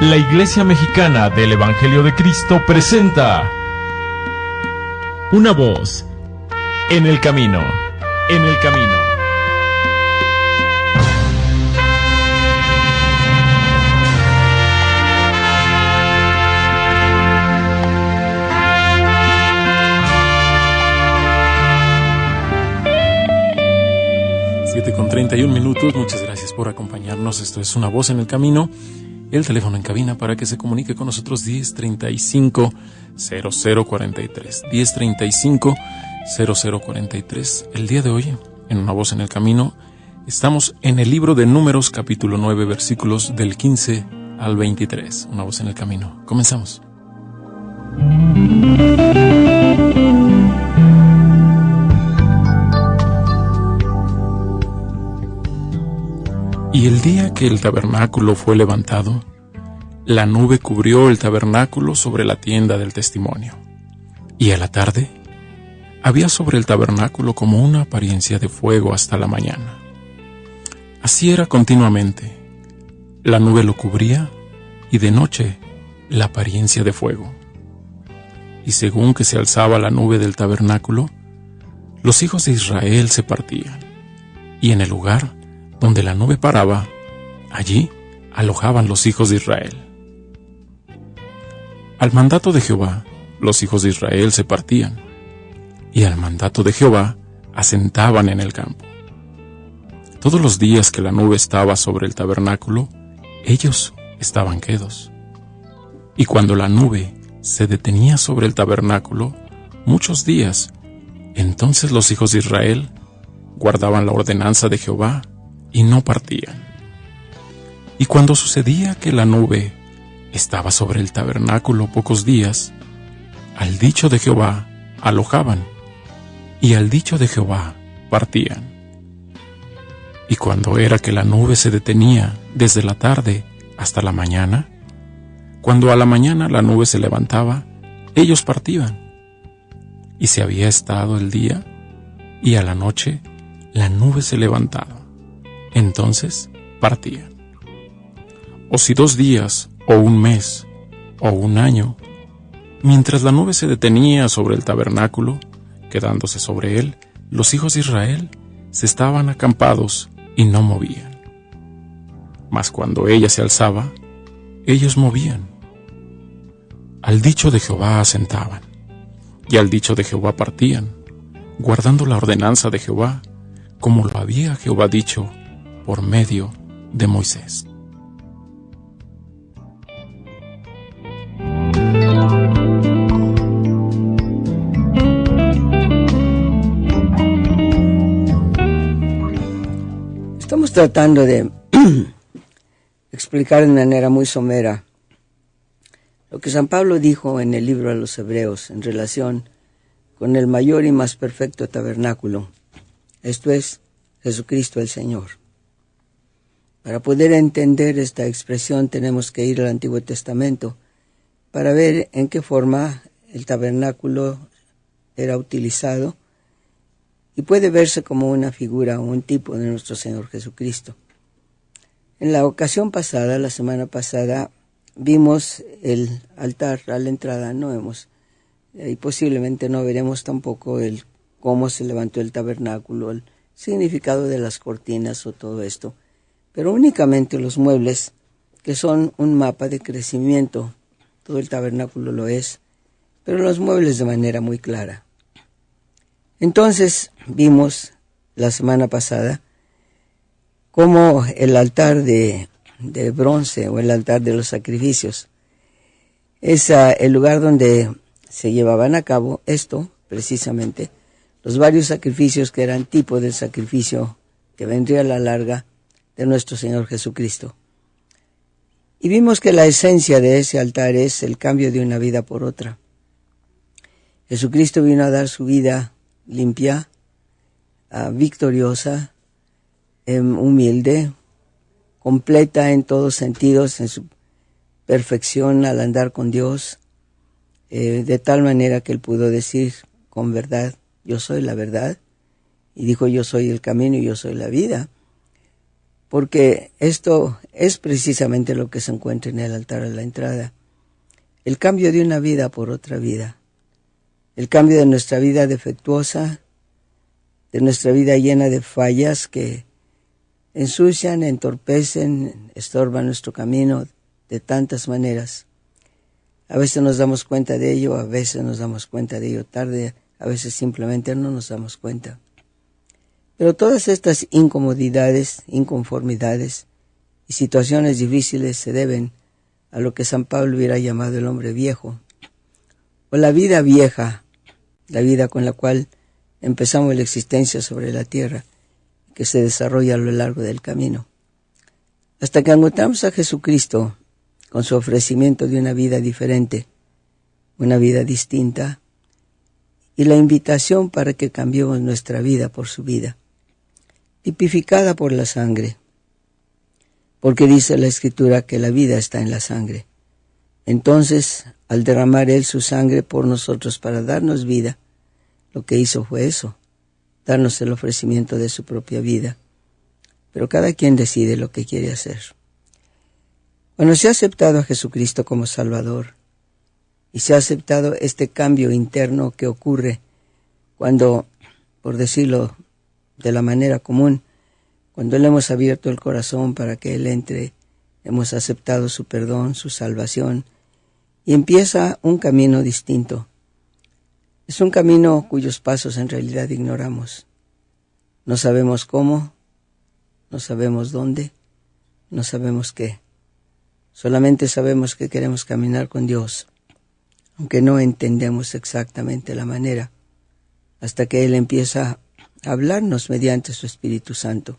La Iglesia Mexicana del Evangelio de Cristo presenta Una voz en el camino, en el camino. Con 31 minutos, muchas gracias por acompañarnos. Esto es Una Voz en el Camino. El teléfono en cabina para que se comunique con nosotros: 1035-0043. 1035-0043. El día de hoy, en Una Voz en el Camino, estamos en el libro de Números, capítulo 9, versículos del 15 al 23. Una Voz en el Camino. Comenzamos. Y el día que el tabernáculo fue levantado, la nube cubrió el tabernáculo sobre la tienda del testimonio. Y a la tarde, había sobre el tabernáculo como una apariencia de fuego hasta la mañana. Así era continuamente. La nube lo cubría, y de noche la apariencia de fuego. Y según que se alzaba la nube del tabernáculo, los hijos de Israel se partían, y en el lugar donde la nube paraba, allí alojaban los hijos de Israel. Al mandato de Jehová, los hijos de Israel se partían, y al mandato de Jehová asentaban en el campo. Todos los días que la nube estaba sobre el tabernáculo, ellos estaban quedos. Y cuando la nube se detenía sobre el tabernáculo muchos días, entonces los hijos de Israel guardaban la ordenanza de Jehová y no partían. Y cuando sucedía que la nube estaba sobre el tabernáculo pocos días, al dicho de Jehová alojaban, y al dicho de Jehová partían. Y cuando era que la nube se detenía desde la tarde hasta la mañana, cuando a la mañana la nube se levantaba, ellos partían. Y se había estado el día, y a la noche la nube se levantaba, entonces partían. O si 2 días, o 1 mes, o 1 año, mientras la nube se detenía sobre el tabernáculo, quedándose sobre él, los hijos de Israel se estaban acampados y no movían. Mas cuando ella se alzaba, ellos movían. Al dicho de Jehová asentaban, y al dicho de Jehová partían, guardando la ordenanza de Jehová, como lo había Jehová dicho por medio de Moisés. Estamos tratando de explicar de manera muy somera lo que San Pablo dijo en el libro a los Hebreos en relación con el mayor y más perfecto tabernáculo, esto es, Jesucristo el Señor. Para poder entender esta expresión tenemos que ir al Antiguo Testamento para ver en qué forma el tabernáculo era utilizado y puede verse como una figura o un tipo de nuestro Señor Jesucristo. En la ocasión pasada, la semana pasada, vimos el altar a la entrada, y posiblemente no veremos tampoco cómo se levantó el tabernáculo, el significado de las cortinas o todo esto, pero únicamente los muebles, que son un mapa de crecimiento. Todo el tabernáculo lo es, pero los muebles de manera muy clara. Entonces vimos la semana pasada cómo el altar de bronce o el altar de los sacrificios es el lugar donde se llevaban a cabo esto, precisamente, los varios sacrificios que eran tipo del sacrificio que vendría a la larga de nuestro Señor Jesucristo. Y vimos que la esencia de ese altar es el cambio de una vida por otra. Jesucristo vino a dar su vida limpia, victoriosa, humilde, completa en todos sentidos, en su perfección al andar con Dios, de tal manera que él pudo decir con verdad, yo soy la verdad, y dijo yo soy el camino y yo soy la vida. porque esto es precisamente lo que se encuentra en el altar a la entrada. El cambio de una vida por otra vida. El cambio de nuestra vida defectuosa, de nuestra vida llena de fallas que ensucian, entorpecen, estorban nuestro camino de tantas maneras. A veces nos damos cuenta de ello, a veces nos damos cuenta de ello tarde, a veces simplemente no nos damos cuenta. Pero todas estas incomodidades, inconformidades y situaciones difíciles se deben a lo que San Pablo hubiera llamado el hombre viejo, o la vida vieja, la vida con la cual empezamos la existencia sobre la tierra, que se desarrolla a lo largo del camino. Hasta que encontramos a Jesucristo con su ofrecimiento de una vida diferente, una vida distinta, y la invitación para que cambiemos nuestra vida por su vida, tipificada por la sangre, porque dice la Escritura que la vida está en la sangre. Entonces, al derramar Él su sangre por nosotros para darnos vida, lo que hizo fue eso, darnos el ofrecimiento de su propia vida. Pero cada quien decide lo que quiere hacer. Cuando se ha aceptado a Jesucristo como Salvador, y se ha aceptado este cambio interno que ocurre cuando, por decirlo de la manera común, cuando le hemos abierto el corazón para que Él entre, hemos aceptado su perdón, su salvación, y empieza un camino distinto. Es un camino cuyos pasos en realidad ignoramos. No sabemos cómo, no sabemos dónde, no sabemos qué. Solamente sabemos que queremos caminar con Dios, aunque no entendemos exactamente la manera, hasta que Él empieza a hablarnos mediante su Espíritu Santo.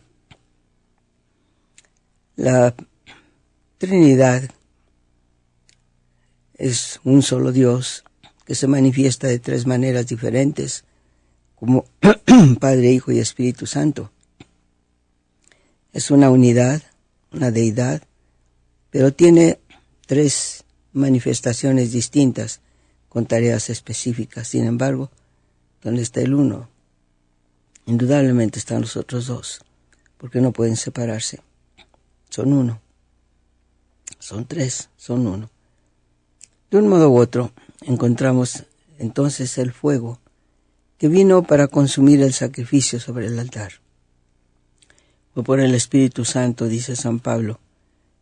La Trinidad es un solo Dios que se manifiesta de tres maneras diferentes, como Padre, Hijo y Espíritu Santo. Es una unidad, una deidad, pero tiene tres manifestaciones distintas con tareas específicas. Sin embargo, ¿dónde está el uno? Indudablemente están los otros dos, porque no pueden separarse. Son uno. Son tres, son uno. De un modo u otro, encontramos entonces el fuego que vino para consumir el sacrificio sobre el altar. Fue por el Espíritu Santo, dice San Pablo,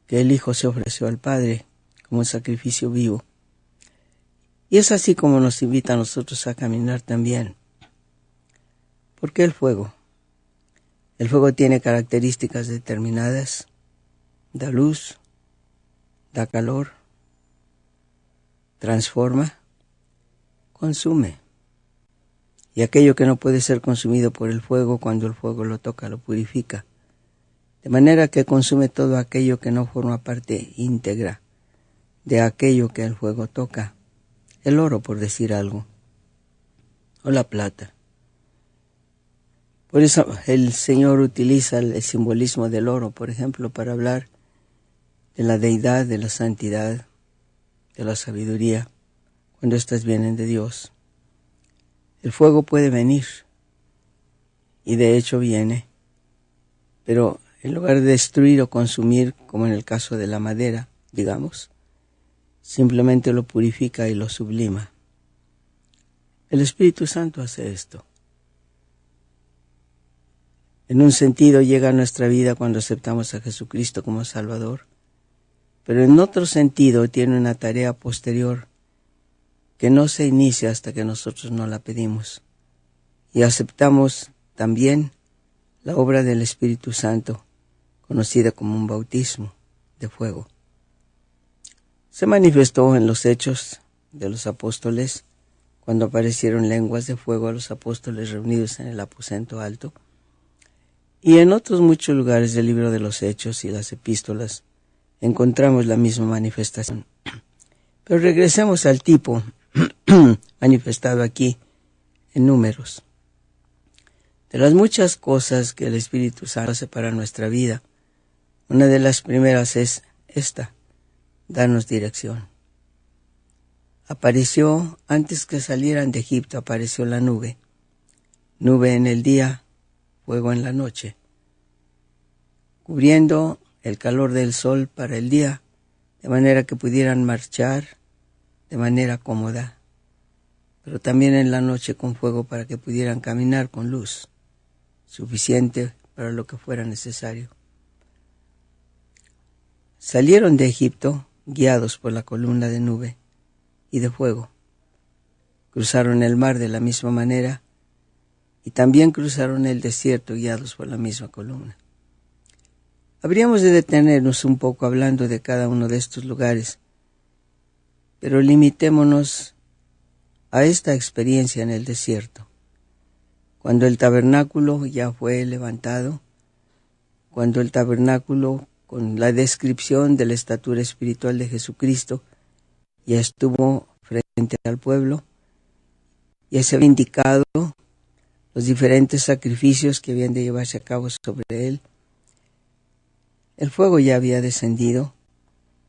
que el Hijo se ofreció al Padre como un sacrificio vivo. Y es así como nos invita a nosotros a caminar también. ¿Por qué el fuego? El fuego tiene características determinadas. Da luz, da calor, transforma, consume. Y aquello que no puede ser consumido por el fuego, cuando el fuego lo toca, lo purifica. De manera que consume todo aquello que no forma parte íntegra de aquello que el fuego toca. El oro, por decir algo, o la plata. Por eso el Señor utiliza el simbolismo del oro, por ejemplo, para hablar de la deidad, de la santidad, de la sabiduría, cuando éstas vienen de Dios. El fuego puede venir, y de hecho viene, pero en lugar de destruir o consumir, como en el caso de la madera, digamos, simplemente lo purifica y lo sublima. El Espíritu Santo hace esto. En un sentido llega a nuestra vida cuando aceptamos a Jesucristo como Salvador, pero en otro sentido tiene una tarea posterior que no se inicia hasta que nosotros no la pedimos. Y aceptamos también la obra del Espíritu Santo, conocida como un bautismo de fuego. Se manifestó en los Hechos de los Apóstoles, cuando aparecieron lenguas de fuego a los apóstoles reunidos en el aposento alto, y en otros muchos lugares del libro de los Hechos y las epístolas encontramos la misma manifestación. Pero regresemos al tipo manifestado aquí en Números. De las muchas cosas que el Espíritu Santo hace para nuestra vida, una de las primeras es esta: darnos dirección. Apareció, antes que salieran de Egipto, apareció la nube. Nube en el día, fuego en la noche. cubriendo el calor del sol para el día, de manera que pudieran marchar de manera cómoda, pero también en la noche con fuego para que pudieran caminar con luz, suficiente para lo que fuera necesario. Salieron de Egipto guiados por la columna de nube y de fuego. Cruzaron el mar de la misma manera y también cruzaron el desierto guiados por la misma columna. Habríamos de detenernos un poco hablando de cada uno de estos lugares, pero limitémonos a esta experiencia en el desierto. Cuando el tabernáculo ya fue levantado, cuando el tabernáculo con la descripción de la estatura espiritual de Jesucristo ya estuvo frente al pueblo, ya se había indicado los diferentes sacrificios que habían de llevarse a cabo sobre él. El fuego ya había descendido,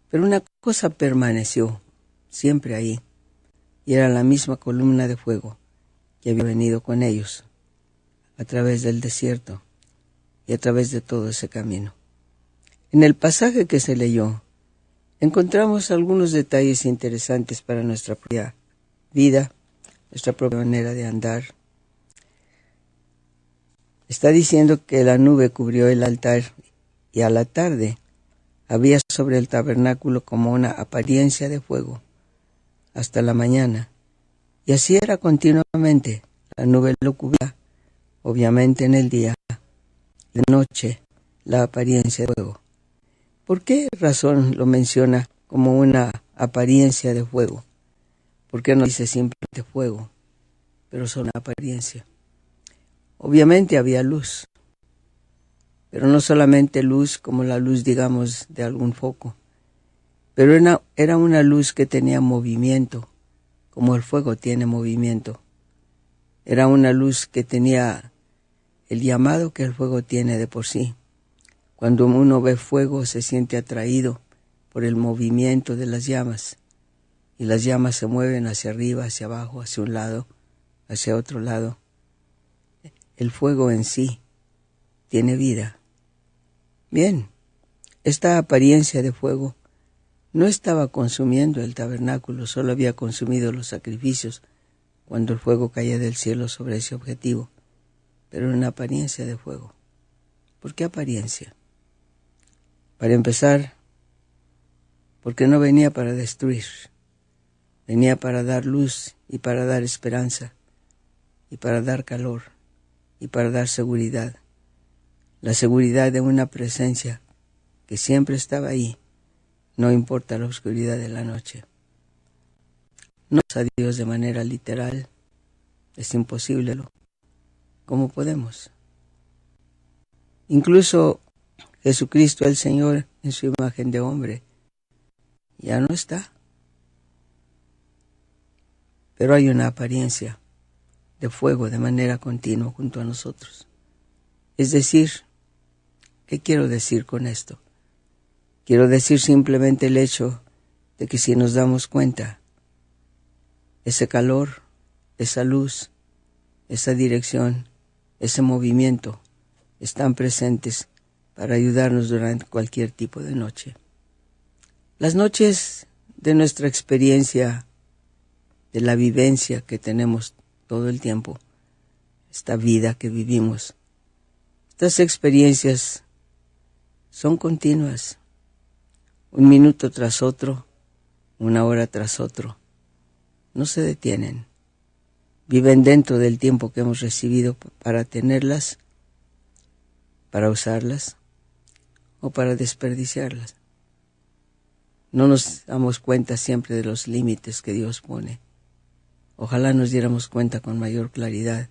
pero una cosa permaneció siempre ahí, y era la misma columna de fuego que había venido con ellos a través del desierto y a través de todo ese camino. En el pasaje que se leyó, encontramos algunos detalles interesantes para nuestra propia vida, nuestra propia manera de andar. Está diciendo que la nube cubrió el altar y a la tarde había sobre el tabernáculo como una apariencia de fuego hasta la mañana. Y así era continuamente. La nube lo cubría, obviamente en el día, de noche, la apariencia de fuego. ¿Por qué razón lo menciona como una apariencia de fuego? ¿Por qué no dice simplemente fuego, pero solo una apariencia? Obviamente había luz, pero no solamente luz como la luz, digamos, de algún foco, pero era una luz que tenía movimiento, como el fuego tiene movimiento. Era una luz que tenía el llamado que el fuego tiene de por sí. Cuando uno ve fuego se siente atraído por el movimiento de las llamas, y las llamas se mueven hacia arriba, hacia abajo, hacia un lado, hacia otro lado. El fuego en sí tiene vida. Bien, esta apariencia de fuego no estaba consumiendo el tabernáculo, solo había consumido los sacrificios cuando el fuego caía del cielo sobre ese objetivo, pero una apariencia de fuego. ¿Por qué apariencia? Para empezar, porque no venía para destruir, venía para dar luz y para dar esperanza y para dar calor y para dar seguridad. La seguridad de una presencia que siempre estaba ahí, no importa la oscuridad de la noche. No es a Dios de manera literal, es imposible. ¿Cómo podemos? Incluso Jesucristo el Señor en su imagen de hombre ya no está. Pero hay una apariencia de fuego de manera continua junto a nosotros. Es decir, ¿qué quiero decir con esto? Quiero decir simplemente el hecho de que si nos damos cuenta, ese calor, esa luz, esa dirección, ese movimiento están presentes para ayudarnos durante cualquier tipo de noche. Las noches de nuestra experiencia, de la vivencia que tenemos todo el tiempo, esta vida que vivimos, estas experiencias son continuas, un minuto tras otro, una hora tras otro, no se detienen, viven dentro del tiempo que hemos recibido para tenerlas, para usarlas o para desperdiciarlas. No nos damos cuenta siempre de los límites que Dios pone. Ojalá nos diéramos cuenta con mayor claridad,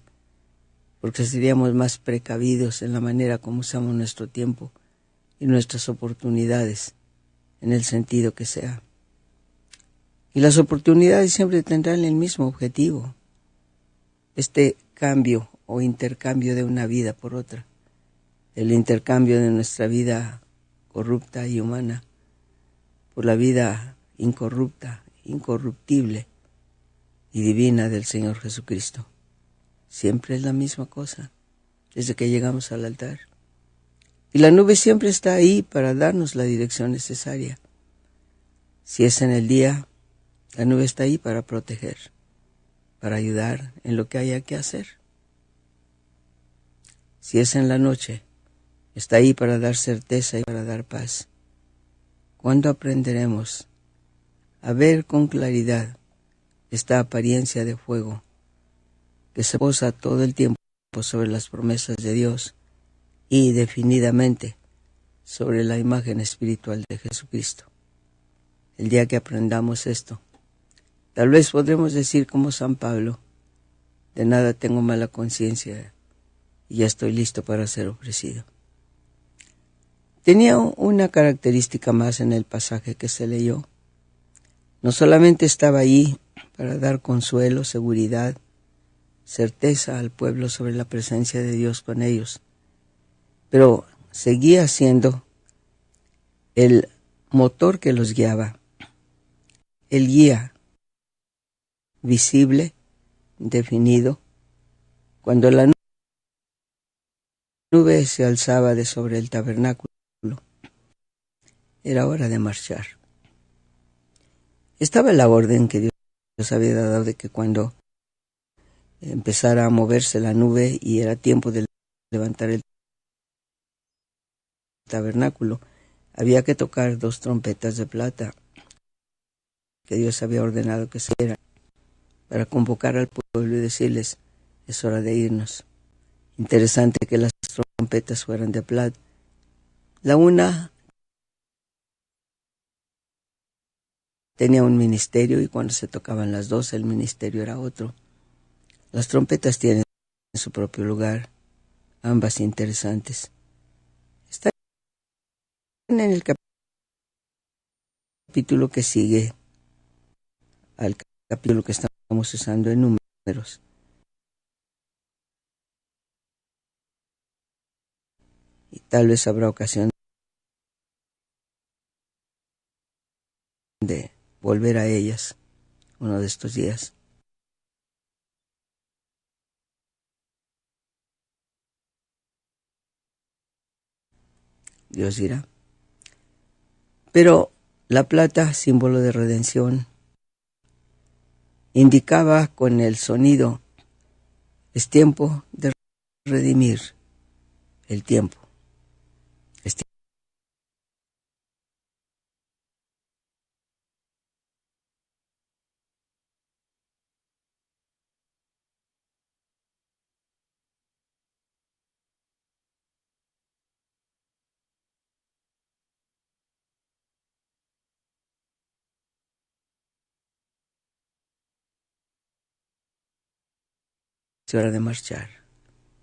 porque seríamos más precavidos en la manera como usamos nuestro tiempo y nuestras oportunidades, en el sentido que sea. Y las oportunidades siempre tendrán el mismo objetivo, este cambio o intercambio de una vida por otra, el intercambio de nuestra vida corrupta y humana por la vida incorrupta, incorruptible y divina del Señor Jesucristo. Siempre es la misma cosa, desde que llegamos al altar. Y la nube siempre está ahí para darnos la dirección necesaria. Si es en el día, la nube está ahí para proteger, para ayudar en lo que haya que hacer. Si es en la noche, está ahí para dar certeza y para dar paz. ¿Cuándo aprenderemos a ver con claridad esta apariencia de fuego que se posa todo el tiempo sobre las promesas de Dios y definidamente sobre la imagen espiritual de Jesucristo? El día que aprendamos esto, tal vez podremos decir como San Pablo: de nada tengo mala conciencia y ya estoy listo para ser ofrecido. Tenía una característica más en el pasaje que se leyó. No solamente estaba ahí para dar consuelo, seguridad, certeza al pueblo sobre la presencia de Dios con ellos, pero seguía siendo el motor que los guiaba, el guía visible, definido. Cuando la nube se alzaba de sobre el tabernáculo, era hora de marchar. Estaba la orden que Dios había dado de que cuando empezara a moverse la nube y era tiempo de levantar el tabernáculo, había que tocar 2 trompetas de plata que Dios había ordenado que se dieran para convocar al pueblo y decirles: es hora de irnos. Interesante que las trompetas fueran de plata. La una tenía un ministerio y cuando se tocaban las 2 el ministerio era otro. Las trompetas tienen su propio lugar, ambas interesantes. Están en el capítulo que sigue al capítulo que estamos usando en Números. Y tal vez habrá ocasión de volver a ellas uno de estos días. Dios dirá. Pero la plata, símbolo de redención, indicaba con el sonido: es tiempo de redimir el tiempo. Es hora de marchar.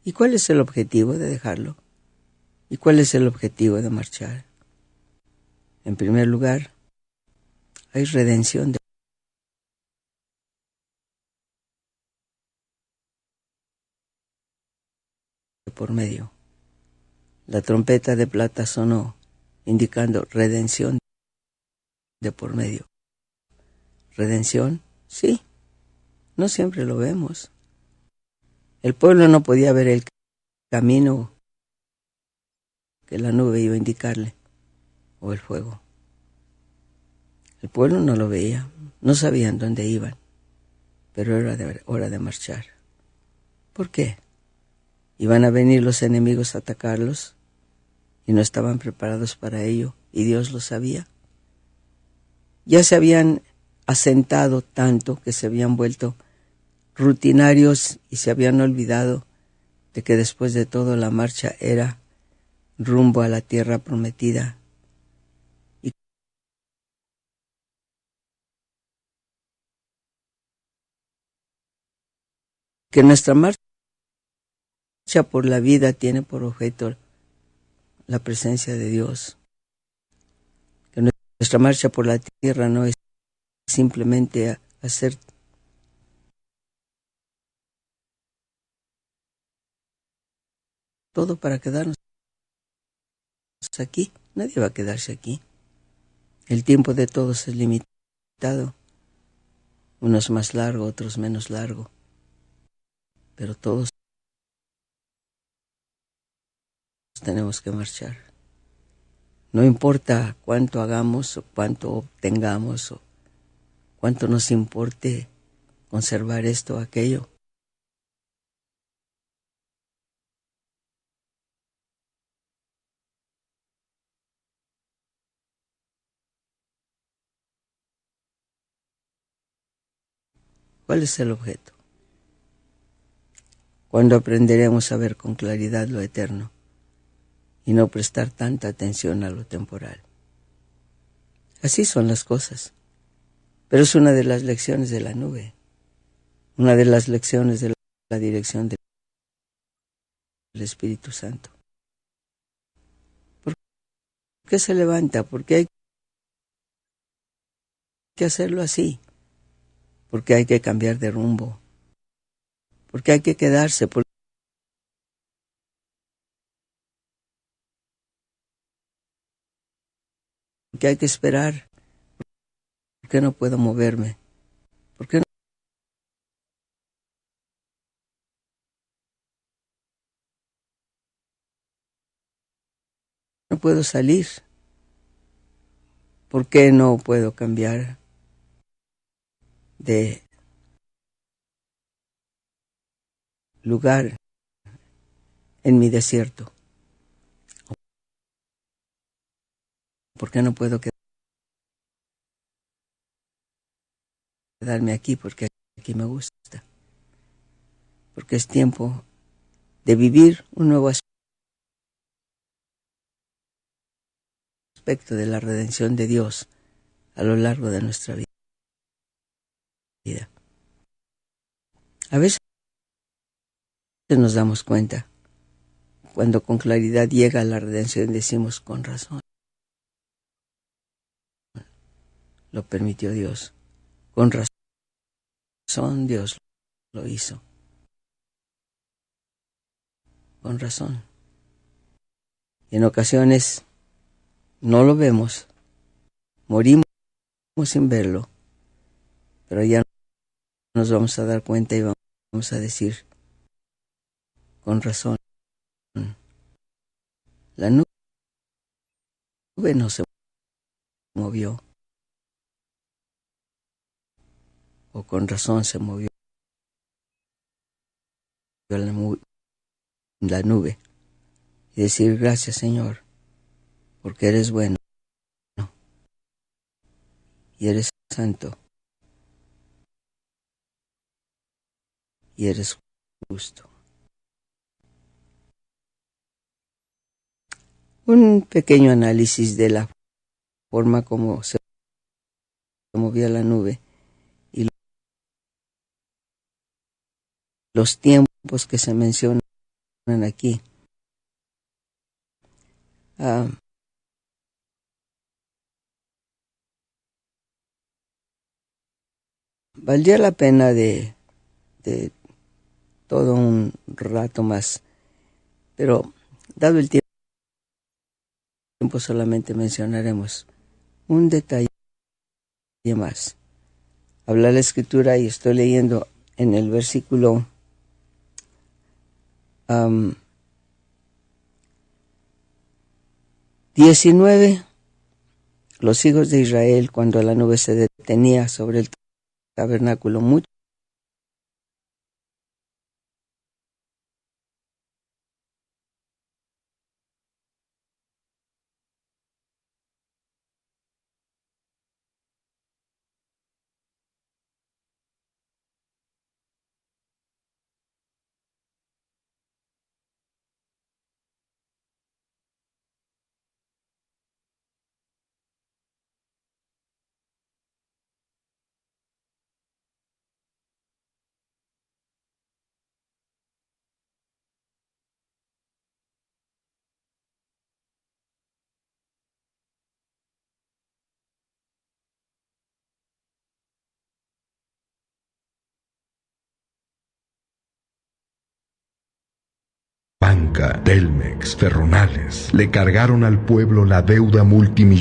¿Y cuál es el objetivo de dejarlo? ¿Y cuál es el objetivo de marchar? En primer lugar, hay redención de por medio. La trompeta de plata sonó, indicando redención de por medio. ¿Redención? Sí, no siempre lo vemos. El pueblo no podía ver el camino que la nube iba a indicarle, o el fuego. El pueblo no lo veía, no sabían dónde iban, pero era hora de marchar. ¿Por qué? Iban a venir los enemigos a atacarlos y no estaban preparados para ello, y Dios lo sabía. Ya se habían asentado tanto que se habían vuelto rutinarios y se habían olvidado de que después de todo la marcha era rumbo a la tierra prometida. Y que nuestra marcha por la vida tiene por objeto la presencia de Dios. Que nuestra marcha por la tierra no es simplemente hacer todo para quedarnos aquí. Nadie va a quedarse aquí. El tiempo de todos es limitado. Unos más largo, otros menos largo. Pero todos tenemos que marchar. No importa cuánto hagamos o cuánto obtengamos o cuánto nos importe conservar esto o aquello. ¿Cuál es el objeto? ¿Cuándo aprenderemos a ver con claridad lo eterno y no prestar tanta atención a lo temporal? Así son las cosas. Pero es una de las lecciones de la nube, una de las lecciones de la dirección del Espíritu Santo. ¿Por qué se levanta? ¿Por qué hay que hacerlo así? ¿Por qué hay que cambiar de rumbo? ¿Por qué hay que quedarse? ¿Por qué hay que esperar? ¿Por qué no puedo moverme? ¿Por qué no puedo salir? ¿Por qué no puedo cambiar de lugar en mi desierto? ¿Por qué no puedo quedarme aquí? Porque aquí me gusta. Porque es tiempo de vivir un nuevo aspecto de la redención de Dios a lo largo de nuestra vida. A veces nos damos cuenta, cuando con claridad llega la redención, decimos con razón. Lo permitió Dios. Con razón Dios lo hizo. Con razón. Y en ocasiones no lo vemos, morimos sin verlo, pero ya nos vamos a dar cuenta y vamos a decir, con razón, la nube no se movió, o con razón se movió la nube, y decir gracias, Señor, porque eres bueno y eres santo y eres justo. Un pequeño análisis de la forma como se movía la nube y los tiempos que se mencionan aquí. Valdría la pena de todo un rato más, pero dado el tiempo solamente mencionaremos un detalle más. Habla la Escritura y estoy leyendo en el versículo 19. Los hijos de Israel, cuando la nube se detenía sobre el tabernáculo, mucho Banca, Telmex, Ferronales, le cargaron al pueblo la deuda multimillonaria.